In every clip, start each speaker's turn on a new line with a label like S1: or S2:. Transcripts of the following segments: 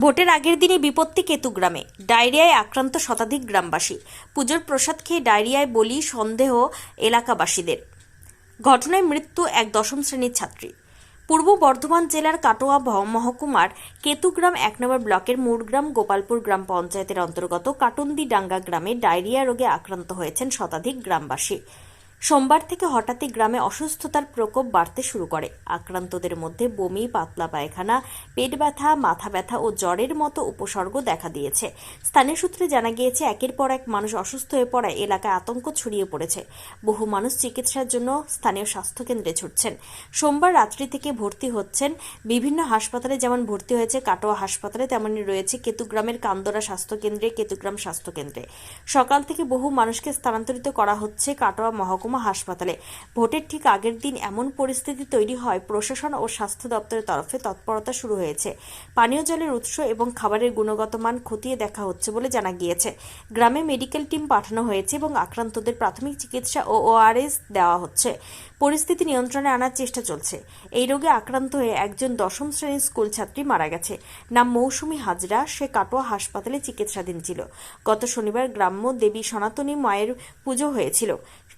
S1: ভোটের আগের দিনে বিপত্তি কেতুগ্রামে ডায়রিয়ায় আক্রান্ত শতাধিক গ্রামবাসী। পুজোর প্রসাদ খেয়ে ডায়রিয়ায় বলি সন্দেহ এলাকাবাসীদের। ঘটনায় মৃত্যু এক দশম শ্রেণীর ছাত্রী। পূর্ব বর্ধমান জেলার কাটোয়া মহকুমার কেতুগ্রাম ১ নম্বর ব্লকের মুড়গ্রাম গোপালপুর গ্রাম পঞ্চায়েতের অন্তর্গত কাটুন্দি ডাঙ্গা গ্রামে ডায়রিয়া রোগে আক্রান্ত হয়েছেন শতাধিক গ্রামবাসী। সোমবার থেকে হঠাৎই গ্রামে অসুস্থতার প্রকোপ বাড়তে শুরু করে। আক্রান্তদের মধ্যে বমি, পাতলা পায়খানা, পেট ব্যথা, মাথা ব্যথা ও জ্বরের মতো উপসর্গ দেখা দিয়েছে। স্থানীয় সূত্রে জানা গিয়েছে, একের পর এক মানুষ অসুস্থ হয়ে পড়ায় এলাকায় আতঙ্ক ছড়িয়ে পড়েছে। বহু মানুষ চিকিৎসার জন্য স্থানীয় স্বাস্থ্যকেন্দ্রে ছুটছেন। সোমবার রাত্রি থেকে ভর্তি হচ্ছেন বিভিন্ন হাসপাতালে, যেমন ভর্তি হয়েছে কাটোয়া হাসপাতালে, তেমনি রয়েছে কেতুগ্রামের কান্দরা স্বাস্থ্যকেন্দ্রে, কেতুগ্রাম স্বাস্থ্যকেন্দ্রে। সকাল থেকে বহু মানুষকে স্থানান্তরিত করা হচ্ছে কাটোয়া মহকুমা হাসপাতালে। ভোটের ঠিক আগের দিন এমন পরিস্থিতি তৈরি হয়, প্রশাসন ও স্বাস্থ্য দপ্তরের তরফে তৎপরতা শুরু হয়েছে। পানীয় জলের উৎস এবং খাবারের গুণগত মান খতিয়ে দেখা হচ্ছে বলে জানা গিয়েছে। গ্রামে মেডিকেল টিম পাঠানো হয়েছে এবং আক্রান্তদের প্রাথমিক চিকিৎসা ও ওআরএস দেওয়া হচ্ছে। পরিস্থিতি নিয়ন্ত্রণে আনার চেষ্টা চলছে। এই রোগে আক্রান্ত হয়ে একজন দশম শ্রেণীর স্কুল ছাত্রী মারা গেছে। নাম মৌসুমী হাজরা। সে কাটোয়া হাসপাতালে চিকিৎসাধীন ছিল। গত শনিবার গ্রাম্য দেবী সনাতনী মায়ের পুজো হয়েছিল।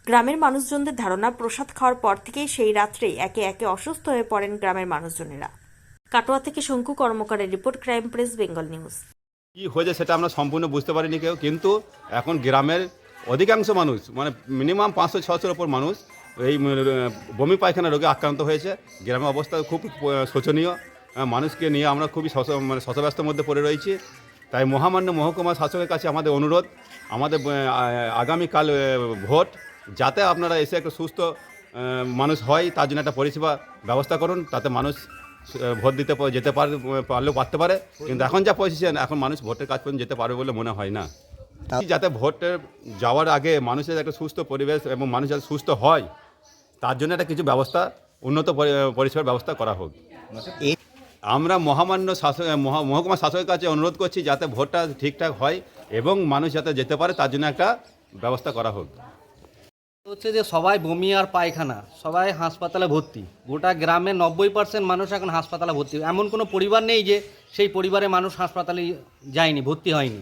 S1: গ্রামের মানুষজনদের ধারণা, প্রসাদ খাওয়ার পর থেকেই সেই রাত্রেই একে একে অসুস্থ হয়ে পড়েন গ্রামের মানুষজনেরা। কাটোয়া থেকে শঙ্কু কর্মকারের report, crime press, Bengal news.
S2: কি হয়েছে সেটা আমরা সম্পূর্ণ বুঝতে পারিনি কেউ, কিন্তু এখন গ্রামের অধিকাংশ মানুষ, মানে মিনিমাম 500-600-এর ওপর মানুষ এই বমি পায়খানা রোগে আক্রান্ত হয়েছে। গ্রামের অবস্থা খুব শোচনীয়। মানুষকে নিয়ে আমরা খুবই শতব্যস্তের মধ্যে পড়ে রয়েছি। তাই মহামান্য মহকুমা শাসকের কাছে আমাদের অনুরোধ, আমাদের আগামীকাল ভোট, যাতে আপনারা এসে একটা সুস্থ মানুষ হয়, তার জন্য একটা পরিষেবা ব্যবস্থা করুন, তাতে মানুষ ভোট দিতে যেতে পারলেও পারতে পারে। কিন্তু এখন যা পজিশন, এখন মানুষ ভোটের কাজ পর্যন্ত যেতে পারবে বলে মনে হয় না। যাতে ভোটে যাওয়ার আগে মানুষের একটা সুস্থ পরিবেশ এবং মানুষ যাতে সুস্থ হয়, তার জন্য একটা কিছু ব্যবস্থা, উন্নত পরিষেবার ব্যবস্থা করা হোক। আমরা মহামান্য মহকুমা শাসকের কাছে অনুরোধ করছি, যাতে ভোটটা ঠিকঠাক হয় এবং মানুষ যাতে যেতে পারে, তার জন্য একটা ব্যবস্থা করা হোক।
S3: হচ্ছে যে সবাই বমি আর পায়খানা, সবাই হাসপাতালে ভর্তি। গোটা গ্রামে 90% মানুষ এখন হাসপাতালে ভর্তি। এমন কোনো পরিবার নেই যে সেই পরিবারে মানুষ হাসপাতালে যায়নি, ভর্তি হয়নি।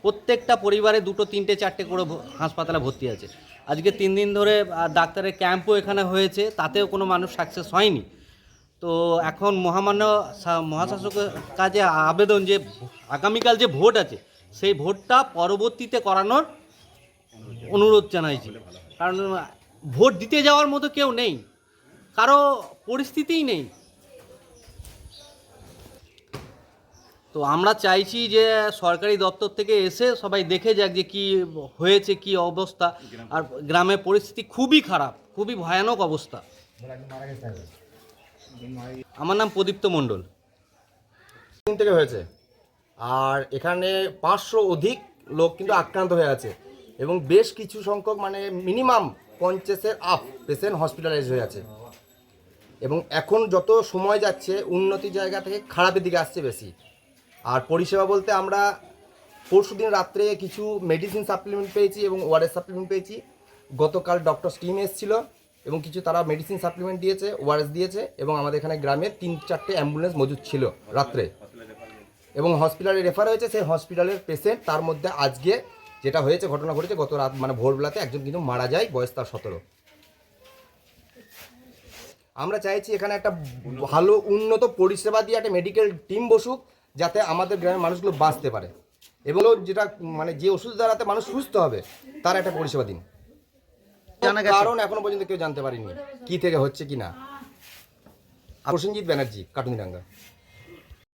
S3: প্রত্যেকটা পরিবারে 2, 3, 4 করে হাসপাতালে ভর্তি আছে। আজকে 3 দিন ধরে ডাক্তারের ক্যাম্পও এখানে হয়েছে, তাতেও কোনো মানুষ সাকসেস হয়নি। তো এখন মহামান্য মহাশাসকের কাছে আবেদন যে আগামীকাল যে ভোট আছে, সেই ভোটটা পরবর্তীতে করানোর অনুরোধ জানাইছি। কারণ ভোট দিতে যাওয়ার মতো কেউ নেই, কারো পরিস্থিতিই নেই। তো আমরা চাইছি যে সরকারি দপ্তর থেকে এসে সবাই দেখে যাক যে কি হয়েছে, কি অবস্থা। আর গ্রামের পরিস্থিতি খুবই খারাপ, খুবই ভয়ানক অবস্থা। আমার নাম প্রদীপ্ত মণ্ডল।
S4: থেকে হয়েছে, আর এখানে 500 অধিক লোক কিন্তু আক্রান্ত হয়ে আছে এবং বেশ কিছু সংখ্যক, মানে মিনিমাম 50-এর আপ পেশেন্ট হসপিটালাইজ হয়ে আছে। এবং এখন যত সময় যাচ্ছে, উন্নতি জায়গা থেকে খারাপের দিকে আসছে বেশি। আর পরিষেবা বলতে আমরা পরশুদিন রাত্রে কিছু মেডিসিন সাপ্লিমেন্ট পেয়েছি এবং ওআরএস সাপ্লিমেন্ট পেয়েছি। গতকাল ডক্টর টিম এসেছিল এবং কিছু তারা মেডিসিন সাপ্লিমেন্ট দিয়েছে, ওআরএস দিয়েছে। এবং আমাদের এখানে গ্রামে 3-4টে অ্যাম্বুলেন্স মজুদ ছিল রাত্রে, এবং হসপিটালে রেফার হয়েছে। সেই হসপিটালের পেশেন্ট, তার মধ্যে আজকে যেটা হয়েছে, ঘটনা ঘটেছে গত রাত, মানে ভোরবেলাতে একজন কিন্তু মারা যায়, বয়স তার 17। আমরা চাইছি এখানে একটা ভালো উন্নত পরিষেবা দিয়ে একটা মেডিকেল টিম বসুক, যাতে আমাদের গ্রামের মানুষগুলো বাঁচতে পারে এবং যেটা মানে যে ওষুধ দ্বারাতে মানুষ সুস্থ হবে, তার একটা পরিষেবা দিন। কারণ এখনো পর্যন্ত কেউ জানতে পারেনি কি থেকে হচ্ছে কি না। প্রসেনজিৎ ব্যানার্জি, কাটুনডাঙ্গা।